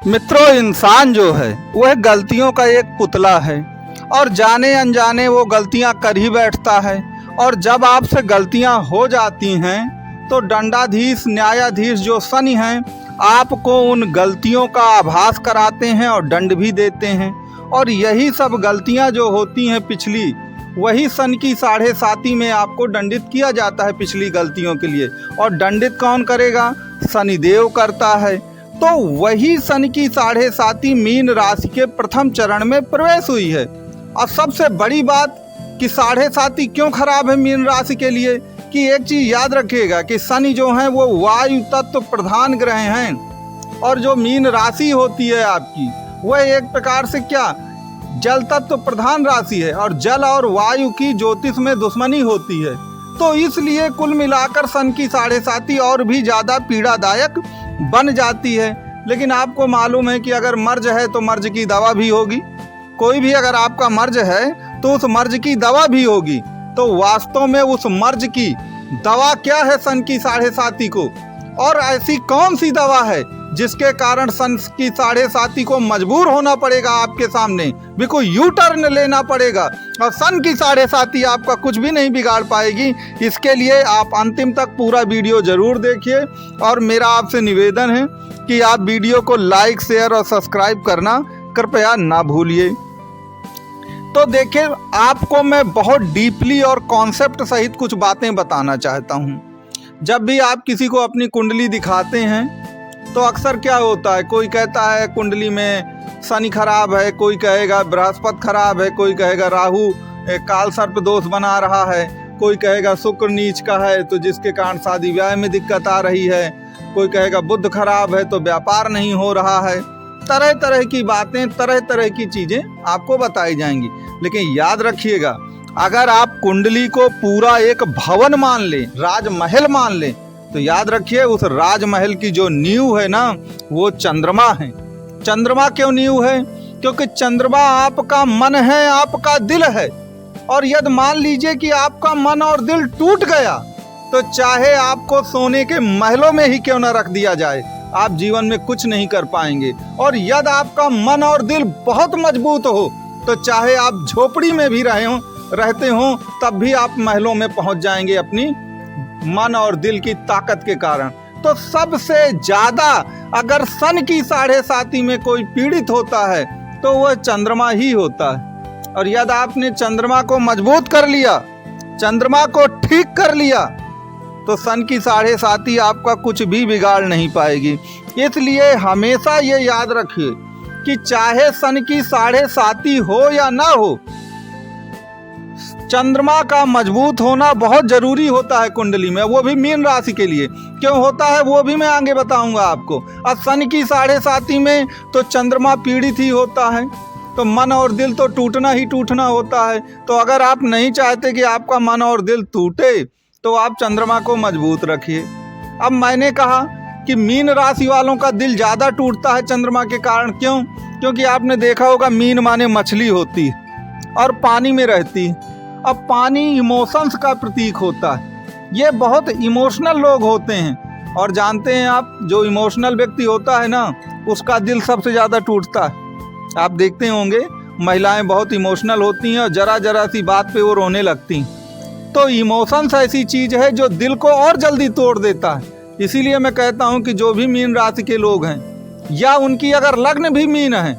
मित्रों, इंसान जो है वह गलतियों का एक पुतला है और जाने अनजाने वो गलतियां कर ही बैठता है। और जब आपसे गलतियां हो जाती हैं तो दंडाधीश न्यायाधीश जो शनि हैं आपको उन गलतियों का आभास कराते हैं और दंड भी देते हैं। और यही सब गलतियां जो होती हैं पिछली, वही सन की 7.5 में आपको दंडित किया जाता है पिछली गलतियों के लिए। और दंडित कौन करेगा? शनिदेव करता है। तो वही सन की 7.5 मीन राशि के प्रथम चरण में प्रवेश हुई है। और सबसे बड़ी बात कि 7.5 क्यों खराब है मीन राशि के लिए, कि एक चीज याद रखिएगा कि शनि जो है वो वायु तत्व प्रधान ग्रह हैं। और जो मीन राशि होती है आपकी, वह एक प्रकार से क्या जल तत्व प्रधान राशि है। और जल और वायु की ज्योतिष में दुश्मनी होती है। तो इसलिए कुल मिलाकर सन की 7.5 और भी ज़्यादा पीड़ादायक बन जाती है। लेकिन आपको मालूम है कि अगर मर्ज है तो मर्ज की दवा भी होगी। कोई भी अगर आपका मर्ज है तो उस मर्ज की दवा भी होगी। तो वास्तव में उस मर्ज की दवा क्या है सन की 7.5 को? और ऐसी कौन सी दवा है जिसके कारण सन की 7.5 को मजबूर होना पड़ेगा आपके सामने, बिल्कुल यू टर्न लेना पड़ेगा। और सन की 7.5 आपका कुछ भी नहीं बिगाड़ पाएगी। इसके लिए आप अंतिम तक पूरा वीडियो जरूर देखिए। और मेरा आपसे निवेदन है कि आप वीडियो को लाइक, शेयर और सब्सक्राइब करना कृपया ना भूलिए। तो देखिए, आपको मैं बहुत डीपली और कॉन्सेप्ट सहित कुछ बातें बताना चाहता हूँ। जब भी आप किसी को अपनी कुंडली दिखाते हैं तो अक्सर क्या होता है, कोई कहता है कुंडली में शनि खराब है, कोई कहेगा बृहस्पति खराब है, कोई कहेगा राहु काल सर्प दोष बना रहा है, कोई कहेगा शुक्र नीच का है तो जिसके कारण शादी ब्याह में दिक्कत आ रही है, कोई कहेगा बुध खराब है तो व्यापार नहीं हो रहा है। तरह तरह की बातें, तरह तरह की चीज़ें आपको बताई जाएंगी। लेकिन याद रखिएगा, अगर आप कुंडली को पूरा एक भवन मान लें, राजमहल मान लें, तो याद रखिए उस राजमहल की जो नींव है ना, वो चंद्रमा है। चंद्रमा क्यों नींव है? क्योंकि चंद्रमा आपका मन है, आपका दिल है। और यदि मान लीजिए कि आपका मन और दिल टूट गया तो चाहे आपको सोने के महलों में ही क्यों ना रख दिया जाए, आप जीवन में कुछ नहीं कर पाएंगे। और यदि आपका मन और दिल बहुत मजबूत हो तो चाहे आप झोपड़ी में भी रहते हो तब भी आप महलों में पहुंच जाएंगे अपनी मन और दिल की ताकत के कारण। तो सबसे ज्यादा अगर सन की 7.5 में कोई पीड़ित होता है तो वह चंद्रमा ही होता है। और यदि आपने चंद्रमा को मजबूत कर लिया, चंद्रमा को ठीक कर लिया, तो सन की 7.5 आपका कुछ भी बिगाड़ नहीं पाएगी। इसलिए हमेशा ये याद रखिए कि चाहे सन की 7.5 हो या ना हो, चंद्रमा का मजबूत होना बहुत जरूरी होता है कुंडली में, वो भी मीन राशि के लिए। क्यों होता है वो भी मैं आगे बताऊंगा आपको। और सन की 7.5 में तो चंद्रमा पीड़ित ही होता है, तो मन और दिल तो टूटना ही टूटना होता है। तो अगर आप नहीं चाहते कि आपका मन और दिल टूटे तो आप चंद्रमा को मजबूत रखिए। अब मैंने कहा कि मीन राशि वालों का दिल ज़्यादा टूटता है चंद्रमा के कारण। क्यों? क्योंकि आपने देखा होगा मीन माने मछली होती है और पानी में रहती है। अब पानी इमोशंस का प्रतीक होता है। ये बहुत इमोशनल लोग होते हैं। और जानते हैं आप, जो इमोशनल व्यक्ति होता है ना, उसका दिल सबसे ज़्यादा टूटता है। आप देखते होंगे महिलाएं बहुत इमोशनल होती हैं और जरा जरा सी बात पे वो रोने लगती हैं। तो इमोशंस ऐसी चीज़ है जो दिल को और जल्दी तोड़ देता है। इसीलिए मैं कहता हूँ कि जो भी मीन राशि के लोग हैं या उनकी अगर लग्न भी मीन है,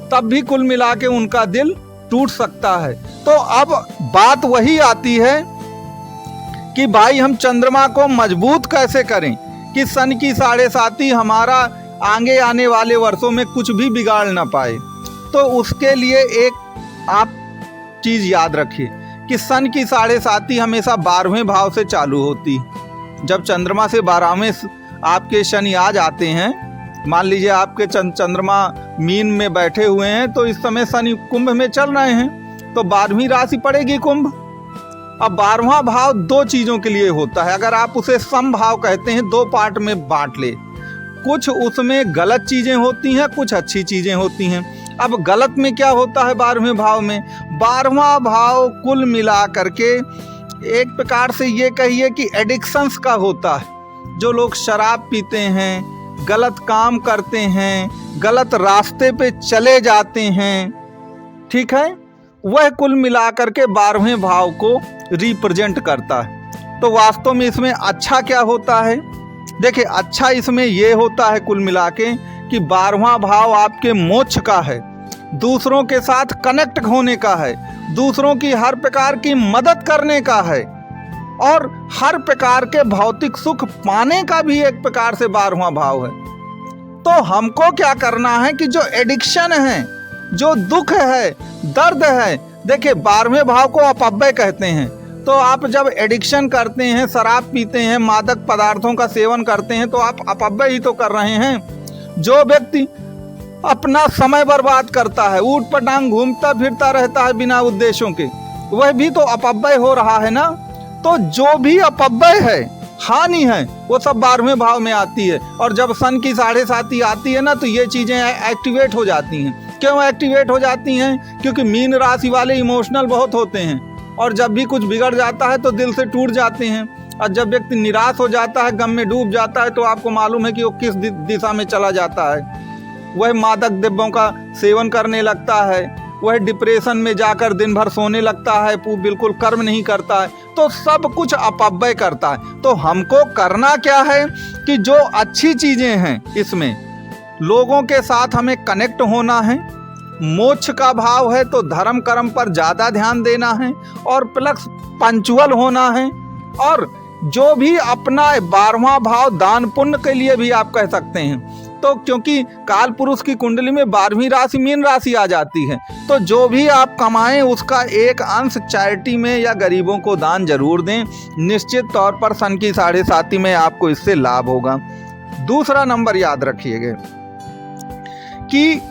तब भी कुल मिला के उनका दिल टूट सकता है। तो अब बात वही आती है कि भाई हम चंद्रमा को मजबूत कैसे करें कि सन की 7.5 हमारा आगे आने वाले वर्षों में कुछ भी बिगाड़ ना पाए। तो उसके लिए एक आप चीज़ याद रखिए कि सन की 7.5 हमेशा 12वें भाव से चालू होती है। जब चंद्रमा से 12वें आपके शनि आ जाते हैं, मान लीजिए आपके चंद्रमा मीन में बैठे हुए हैं तो इस समय शनि कुंभ में चल रहे हैं, तो 12वीं राशि पड़ेगी कुंभ। अब 12वां भाव दो चीज़ों के लिए होता है। अगर आप उसे समभाव कहते हैं, दो पार्ट में बांट ले। कुछ उसमें गलत चीज़ें होती हैं, कुछ अच्छी चीज़ें होती हैं। अब गलत में क्या होता है 12वें भाव में? 12वां भाव कुल मिला करके एक प्रकार से ये कहिए कि एडिक्शंस का होता है। जो लोग शराब पीते हैं, गलत काम करते हैं, गलत रास्ते पे चले जाते हैं, ठीक है, वह कुल मिलाकर के 12वें भाव को रिप्रेजेंट करता है। तो वास्तव में इसमें अच्छा क्या होता है? देखिए, अच्छा इसमें ये होता है कुल मिला के कि 12वां भाव आपके मोक्ष का है, दूसरों के साथ कनेक्ट होने का है, दूसरों की हर प्रकार की मदद करने का है और हर प्रकार के भौतिक सुख पाने का भी एक प्रकार से 12वां भाव है। तो हमको क्या करना है कि जो एडिक्शन है, जो दुख है, दर्द है, देखिए 12वें भाव को अपव्यय कहते हैं। तो आप जब एडिक्शन करते हैं, शराब पीते हैं, मादक पदार्थों का सेवन करते हैं, तो आप अपव्यय ही तो कर रहे हैं। जो व्यक्ति अपना समय बर्बाद करता है, ऊट पटांग घूमता फिरता रहता है बिना उद्देश्यों के, वह भी तो अपव्यय हो रहा है ना। तो जो भी अपव्यय है, हानि है, वो सब 12वें भाव में आती है। और जब सन की 7.5 आती है ना, तो ये चीज़ें एक्टिवेट हो जाती हैं। क्यों एक्टिवेट हो जाती हैं? क्योंकि मीन राशि वाले इमोशनल बहुत होते हैं और जब भी कुछ बिगड़ जाता है तो दिल से टूट जाते हैं। और जब व्यक्ति निराश हो जाता है, गम में डूब जाता है, तो आपको मालूम है कि वो किस दिशा में चला जाता है। वह मादक द्रव्यों का सेवन करने लगता है, वह डिप्रेशन में जाकर दिन भर सोने लगता है, बिल्कुल कर्म नहीं करता है, तो सब कुछ अपव्यय करता है। तो हमको करना क्या है कि जो अच्छी चीज़ें हैं इसमें, लोगों के साथ हमें कनेक्ट होना है, मोक्ष का भाव है तो धर्म कर्म पर ज़्यादा ध्यान देना है और प्लस पंचुअल होना है। और जो भी अपना 12वां भाव दान पुण्य के लिए भी आप कह सकते हैं। तो क्योंकि काल पुरुष की कुंडली में 12वीं राशि मीन राशि आ जाती है, तो जो भी आप कमाएं उसका एक अंश चैरिटी में या गरीबों को दान जरूर दें। निश्चित तौर पर सन की 7.5 में आपको इससे लाभ होगा। दूसरा नंबर याद रखिएगा कि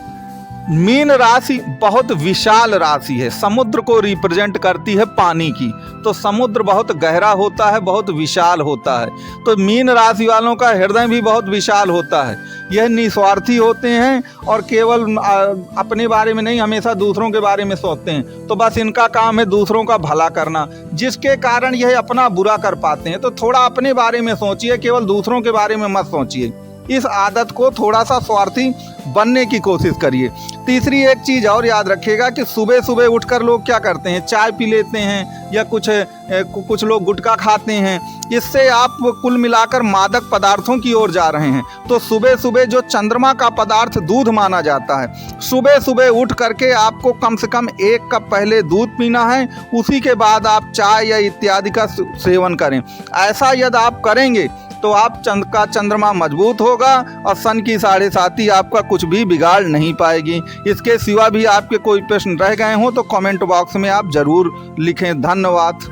मीन राशि बहुत विशाल राशि है, समुद्र को रिप्रेजेंट करती है पानी की। तो समुद्र बहुत गहरा होता है, बहुत विशाल होता है। तो मीन राशि वालों का हृदय भी बहुत विशाल होता है। यह निस्वार्थी होते हैं और केवल अपने बारे में नहीं, हमेशा दूसरों के बारे में सोचते हैं। तो बस इनका काम है दूसरों का भला करना, जिसके कारण यह अपना बुरा कर पाते हैं। तो थोड़ा अपने बारे में सोचिए, केवल दूसरों के बारे में मत सोचिए। इस आदत को थोड़ा सा स्वार्थी बनने की कोशिश करिए। तीसरी एक चीज़ और याद रखिएगा कि सुबह सुबह उठकर लोग क्या करते हैं, चाय पी लेते हैं या कुछ लोग गुटखा खाते हैं। इससे आप कुल मिलाकर मादक पदार्थों की ओर जा रहे हैं। तो सुबह सुबह जो चंद्रमा का पदार्थ दूध माना जाता है, सुबह सुबह उठ करके आपको कम से कम 1 कप पहले दूध पीना है, उसी के बाद आप चाय या इत्यादि का सेवन करें। ऐसा यदि आप करेंगे तो आप चंद्रमा मजबूत होगा और सन की 7.5 आपका कुछ भी बिगाड़ नहीं पाएगी। इसके सिवा भी आपके कोई प्रश्न रह गए हों तो कमेंट बॉक्स में आप ज़रूर लिखें। धन्यवाद।